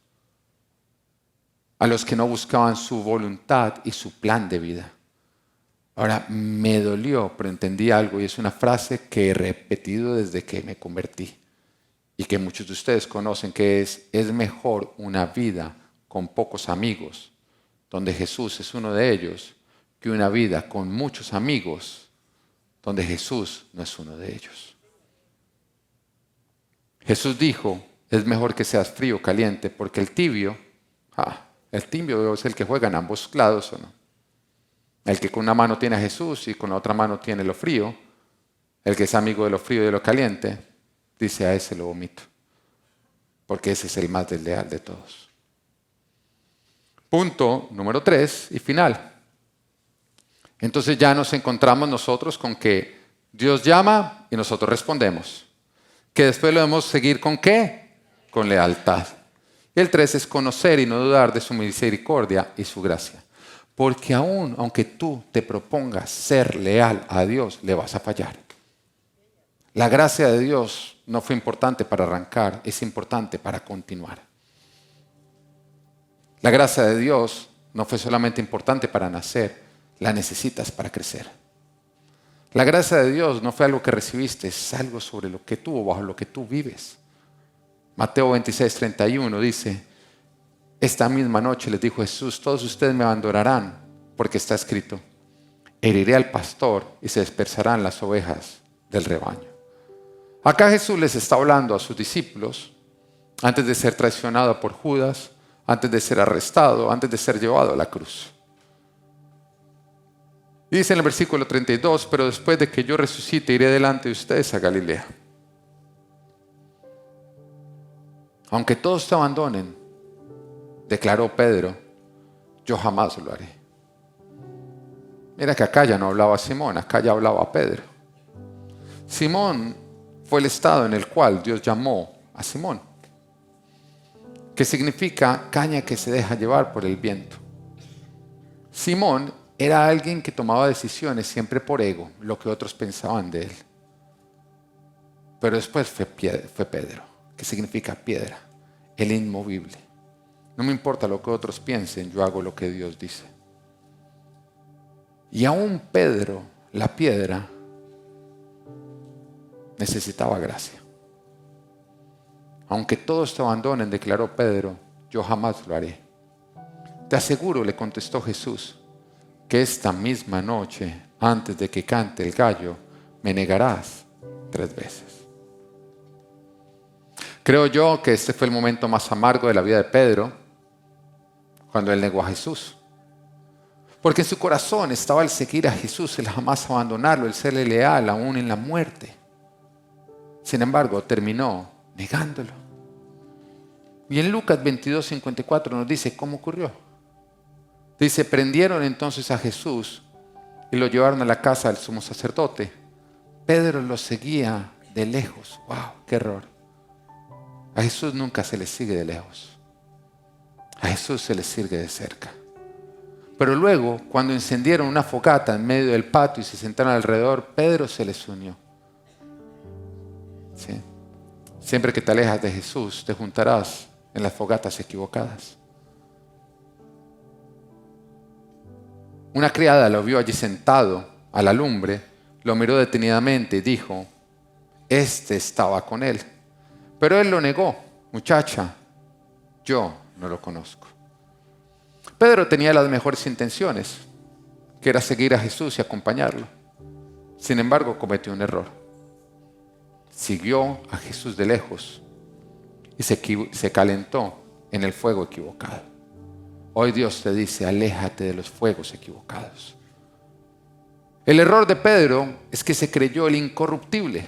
a los que no buscaban su voluntad y su plan de vida. Ahora, me dolió, pero entendí algo y es una frase que he repetido desde que me convertí y que muchos de ustedes conocen, que es mejor una vida con pocos amigos, donde Jesús es uno de ellos, que una vida con muchos amigos, donde Jesús no es uno de ellos. Jesús dijo, es mejor que seas frío o caliente, porque el tibio es el que juega en ambos lados, ¿o no? El que con una mano tiene a Jesús y con la otra mano tiene lo frío, el que es amigo de lo frío y de lo caliente, dice a ese lo vomito, porque ese es el más desleal de todos. Punto número 3 y final. Entonces ya nos encontramos nosotros con que Dios llama y nosotros respondemos. Que después lo debemos seguir ¿con qué? Con lealtad. Y el 3 es conocer y no dudar de su misericordia y su gracia. Porque aunque tú te propongas ser leal a Dios, le vas a fallar. La gracia de Dios no fue importante para arrancar, es importante para continuar. La gracia de Dios no fue solamente importante para nacer, la necesitas para crecer. La gracia de Dios no fue algo que recibiste, es algo sobre lo que tú o bajo lo que tú vives. Mateo 26:31 dice, esta misma noche les dijo Jesús, todos ustedes me abandonarán, porque está escrito, heriré al pastor y se dispersarán las ovejas del rebaño. Acá Jesús les está hablando a sus discípulos, antes de ser traicionado por Judas, antes de ser arrestado, antes de ser llevado a la cruz. Y dice en el versículo 32, pero después de que yo resucite, iré delante de ustedes a Galilea. Aunque todos te abandonen, declaró Pedro, yo jamás lo haré. Mira que acá ya no hablaba Simón, acá ya hablaba Pedro. Simón fue el estado en el cual Dios llamó a Simón, que significa caña que se deja llevar por el viento. Simón era alguien que tomaba decisiones siempre por ego, lo que otros pensaban de él. Pero después fue Pedro, que significa piedra, el inmovible. No me importa lo que otros piensen, yo hago lo que Dios dice. Y aún Pedro, la piedra, necesitaba gracia. Aunque todos te abandonen, declaró Pedro, yo jamás lo haré. Te aseguro, le contestó Jesús, que esta misma noche, antes de que cante el gallo, me negarás 3 veces. Creo yo que este fue el momento más amargo de la vida de Pedro, cuando él negó a Jesús. Porque en su corazón estaba el seguir a Jesús, el jamás abandonarlo, el serle leal aún en la muerte. Sin embargo, terminó negándolo. Y en Lucas 22:54 nos dice cómo ocurrió. Dice, prendieron entonces a Jesús y lo llevaron a la casa del sumo sacerdote. Pedro lo seguía de lejos. ¡Wow! ¡Qué error! A Jesús nunca se le sigue de lejos. A Jesús se le sigue de cerca. Pero luego, cuando encendieron una fogata en medio del patio y se sentaron alrededor, Pedro se les unió. ¿Sí? Siempre que te alejas de Jesús, te juntarás en las fogatas equivocadas. Una criada lo vio allí sentado a la lumbre, lo miró detenidamente y dijo, este estaba con él. Pero él lo negó, muchacha, yo no lo conozco. Pedro tenía las mejores intenciones, que era seguir a Jesús y acompañarlo. Sin embargo, cometió un error. Siguió a Jesús de lejos y se calentó en el fuego equivocado. Hoy Dios te dice, aléjate de los fuegos equivocados. El error de Pedro es que se creyó el incorruptible,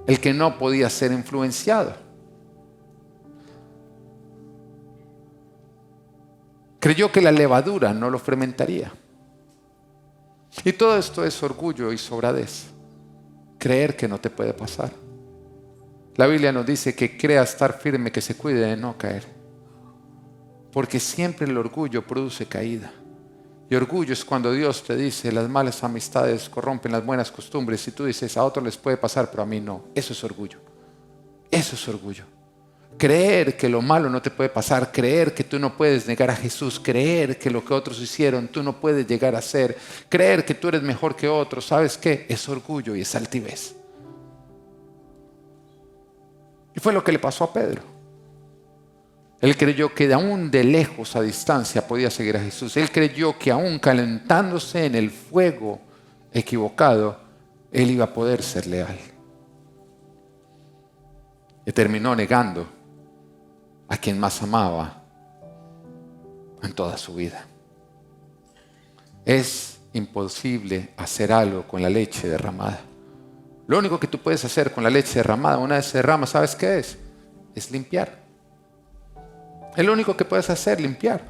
el que no podía ser influenciado. Creyó que la levadura no lo fermentaría. Y todo esto es orgullo y sobradez. Creer que no te puede pasar. La Biblia nos dice que crea estar firme, que se cuide de no caer. Porque siempre el orgullo produce caída. Y orgullo es cuando Dios te dice, las malas amistades corrompen las buenas costumbres. Y tú dices, a otros les puede pasar, pero a mí no. Eso es orgullo. Eso es orgullo. Creer que lo malo no te puede pasar, creer que tú no puedes negar a Jesús, creer que lo que otros hicieron tú no puedes llegar a hacer, creer que tú eres mejor que otros, ¿sabes qué? Es orgullo y es altivez. Y fue lo que le pasó a Pedro. Él creyó que aún de lejos, a distancia, podía seguir a Jesús. Él creyó que aún calentándose en el fuego equivocado, él iba a poder ser leal. Y terminó negando a quien más amaba en toda su vida. Es imposible hacer algo con la leche derramada. Lo único que tú puedes hacer con la leche derramada, una vez se derrama, ¿sabes qué es? Es limpiar. Es lo único que puedes hacer, limpiar.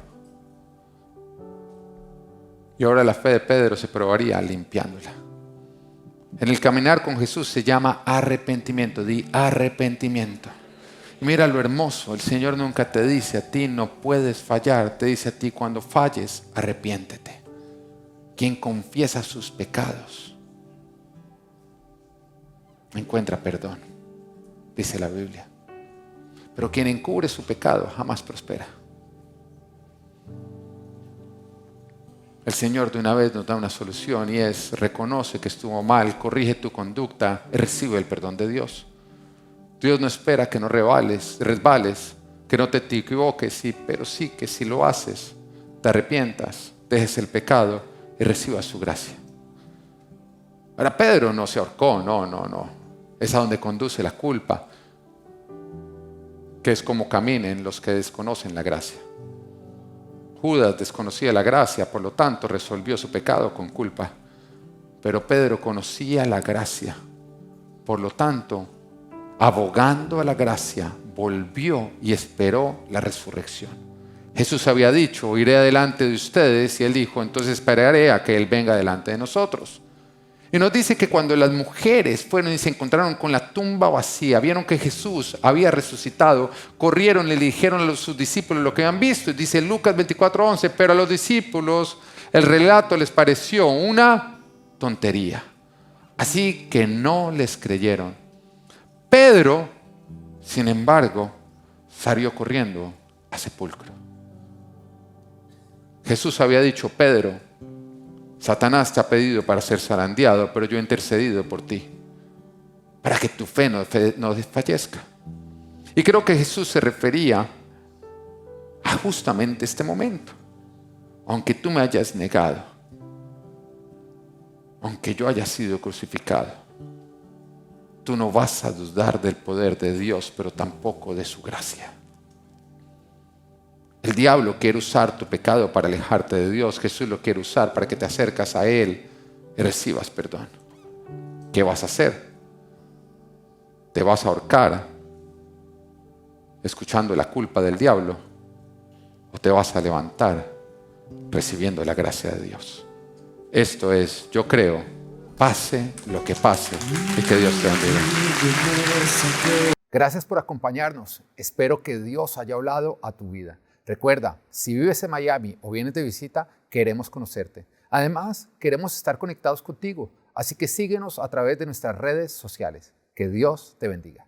Y ahora la fe de Pedro se probaría limpiándola. En el caminar con Jesús se llama arrepentimiento. Di arrepentimiento. Mira lo hermoso, el Señor nunca te dice a ti no puedes fallar, te dice a ti cuando falles, arrepiéntete. Quien confiesa sus pecados encuentra perdón, dice la Biblia. Pero quien encubre su pecado jamás prospera. El Señor de una vez nos da una solución y es reconoce que estuvo mal, corrige tu conducta y recibe el perdón de Dios. Dios no espera que no resbales, que no te equivoques, sí, pero sí que si lo haces, te arrepientas, dejes el pecado y recibas su gracia. Ahora Pedro no se ahorcó, no. Es a donde conduce la culpa. que es como caminen los que desconocen la gracia. Judas desconocía la gracia, por lo tanto resolvió su pecado con culpa. Pero Pedro conocía la gracia, por lo tanto, abogando a la gracia, volvió y esperó la resurrección. Jesús había dicho, iré adelante de ustedes, y él dijo, entonces esperaré a que él venga delante de nosotros. Y nos dice que cuando las mujeres fueron y se encontraron con la tumba vacía, vieron que Jesús había resucitado, corrieron y le dijeron a sus discípulos lo que habían visto. Y dice Lucas 24:11, pero a los discípulos el relato les pareció una tontería. Así que no les creyeron. Pedro, sin embargo, salió corriendo al sepulcro. Jesús había dicho, Pedro, Satanás te ha pedido para ser zarandeado, pero yo he intercedido por ti, para que tu fe no desfallezca. Y creo que Jesús se refería a justamente este momento. Aunque tú me hayas negado, aunque yo haya sido crucificado, tú no vas a dudar del poder de Dios, pero tampoco de su gracia. El diablo quiere usar tu pecado para alejarte de Dios. Jesús lo quiere usar para que te acercas a Él y recibas perdón. ¿Qué vas a hacer? ¿Te vas a ahorcar escuchando la culpa del diablo? ¿O te vas a levantar recibiendo la gracia de Dios? Esto es, yo creo, pase lo que pase, y que Dios te bendiga. Gracias por acompañarnos. Espero que Dios haya hablado a tu vida. Recuerda, si vives en Miami o vienes de visita, queremos conocerte. Además, queremos estar conectados contigo, así que síguenos a través de nuestras redes sociales. Que Dios te bendiga.